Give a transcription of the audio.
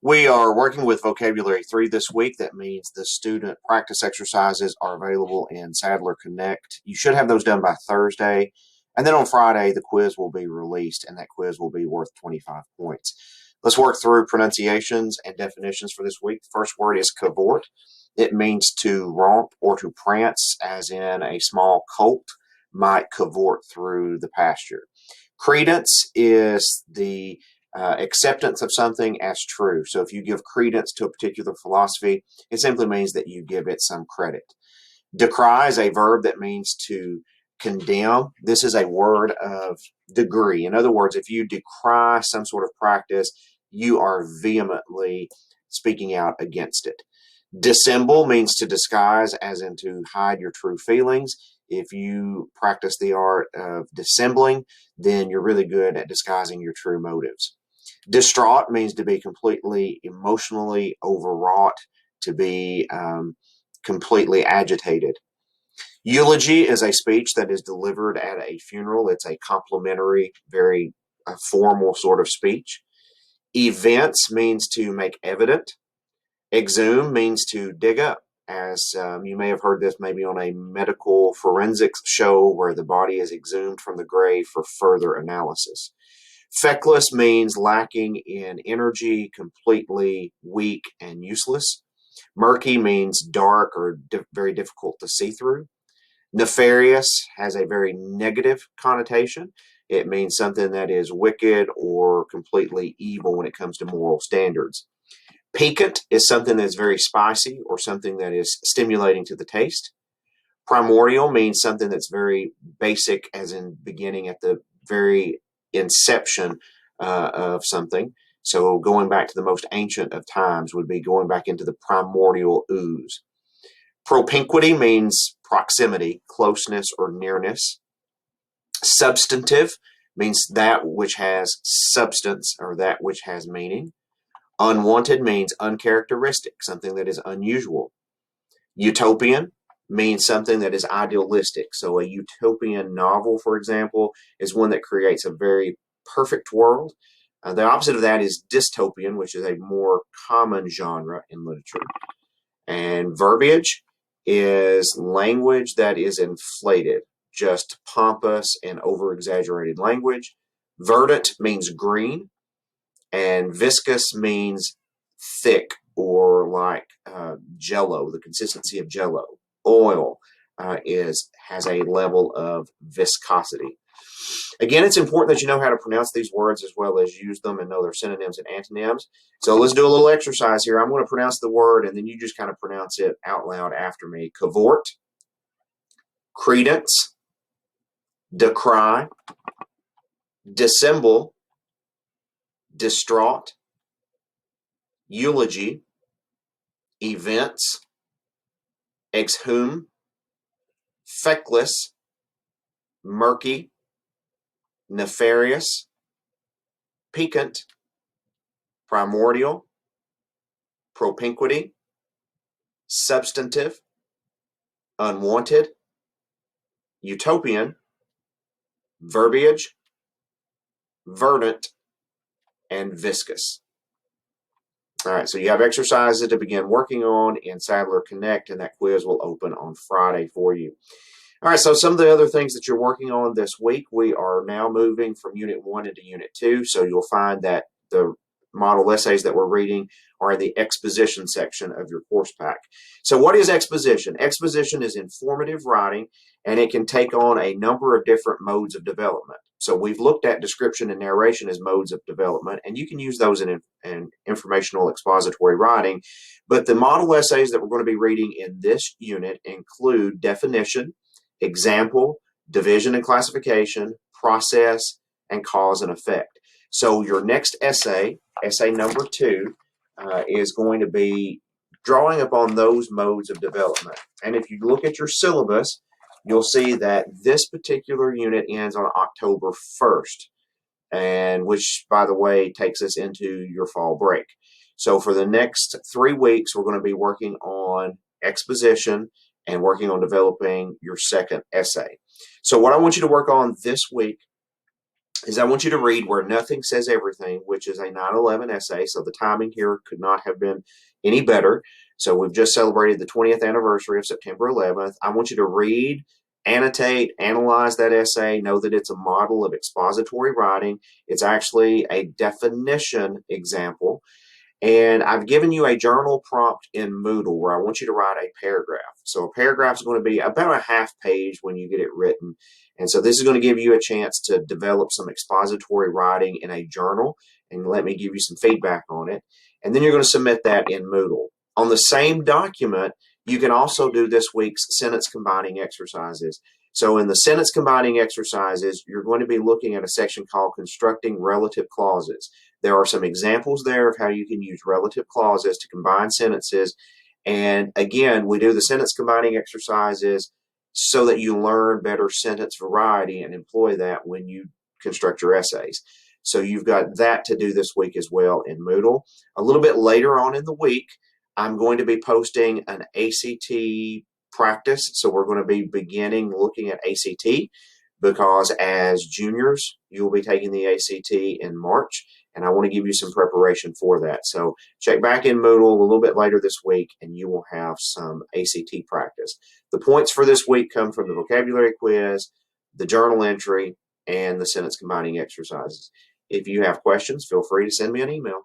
We are working with Vocabulary 3 this week. That means the student practice exercises are available in Sadler Connect. You should have those done by Thursday. And then on Friday, the quiz will be released, and that quiz will be worth 25 points. Let's work through pronunciations and definitions for this week. The first word is cavort. It means to romp or to prance, as in a small colt might cavort through the pasture. Credence is the acceptance of something as true. So if you give credence to a particular philosophy, it simply means that you give it some credit. Decry is a verb that means to condemn. This is a word of degree. In other words, if you decry some sort of practice, you are vehemently speaking out against it. Dissemble means to disguise, as in to hide your true feelings. If you practice the art of dissembling, then you're really good at disguising your true motives. Distraught means to be completely emotionally overwrought, to be completely agitated. Eulogy is a speech that is delivered at a funeral. It's a complimentary, very formal sort of speech. Events means to make evident. Exhume means to dig up, as you may have heard this maybe on a medical forensics show where the body is exhumed from the grave for further analysis. Feckless means lacking in energy, completely weak and useless. Murky means dark or very difficult to see through. Nefarious has a very negative connotation. It means something that is wicked or completely evil when it comes to moral standards. Piquant is something that's very spicy or something that is stimulating to the taste. Primordial means something that's very basic, as in beginning at the very inception of something. So going back to the most ancient of times would be going back into the primordial ooze. Propinquity means proximity, closeness, or nearness. Substantive means that which has substance or that which has meaning. Unwanted means uncharacteristic, something that is unusual. Utopian means something that is idealistic. So a utopian novel, for example, is one that creates a very perfect world. The opposite of that is dystopian, which is a more common genre in literature. And verbiage is language that is inflated, just pompous and over-exaggerated language. Verdant means green, and viscous means thick or like jello, the consistency of jello. Oil has a level of viscosity. Again, it's important that you know how to pronounce these words as well as use them and know their synonyms and antonyms. So let's do a little exercise here. I'm going to pronounce the word, and then you just kind of pronounce it out loud after me. Cavort, credence, decry, dissemble, distraught, eulogy, events, exhume, feckless, murky, nefarious, piquant, primordial, propinquity, substantive, unwanted, utopian, verbiage, verdant, and viscous. All right, so you have exercises to begin working on in Sadler Connect, and that quiz will open on Friday for you. All right, so some of the other things that you're working on this week, we are now moving from Unit 1 into Unit 2, so you'll find that the model essays that we're reading are in the exposition section of your course pack. So what is exposition? Exposition is informative writing, and it can take on a number of different modes of development. So we've looked at description and narration as modes of development, and you can use those in informational expository writing. But the model essays that we're going to be reading in this unit include definition, example, division and classification, process, and cause and effect. So your next essay, essay number 2, is going to be drawing upon those modes of development. And if you look at your syllabus, you'll see that this particular unit ends on October 1st, and which, by the way, takes us into your fall break. So for the next 3 weeks, we're going to be working on exposition and working on developing your second essay. So what I want you to work on this week is I want you to read Where Nothing Says Everything, which is a 9/11 essay. So the timing here could not have been any better. So we've just celebrated the 20th anniversary of September 11th. I want you to read, annotate, analyze that essay. Know that it's a model of expository writing. It's actually a definition example. And I've given you a journal prompt in Moodle where I want you to write a paragraph. So a paragraph is going to be about a half page when you get it written. And so this is going to give you a chance to develop some expository writing in a journal and let me give you some feedback on it. And then you're going to submit that in Moodle. On the same document, you can also do this week's sentence combining exercises. So in the sentence combining exercises, you're going to be looking at a section called constructing relative clauses. There are some examples there of how you can use relative clauses to combine sentences. And again, we do the sentence combining exercises so that you learn better sentence variety and employ that when you construct your essays. So you've got that to do this week as well in Moodle. A little bit later on in the week, I'm going to be posting an ACT practice. So we're going to be beginning looking at ACT because as juniors, you will be taking the ACT in March, and I want to give you some preparation for that. So check back in Moodle a little bit later this week, and you will have some ACT practice. The points for this week come from the vocabulary quiz, the journal entry, and the sentence combining exercises. If you have questions, feel free to send me an email.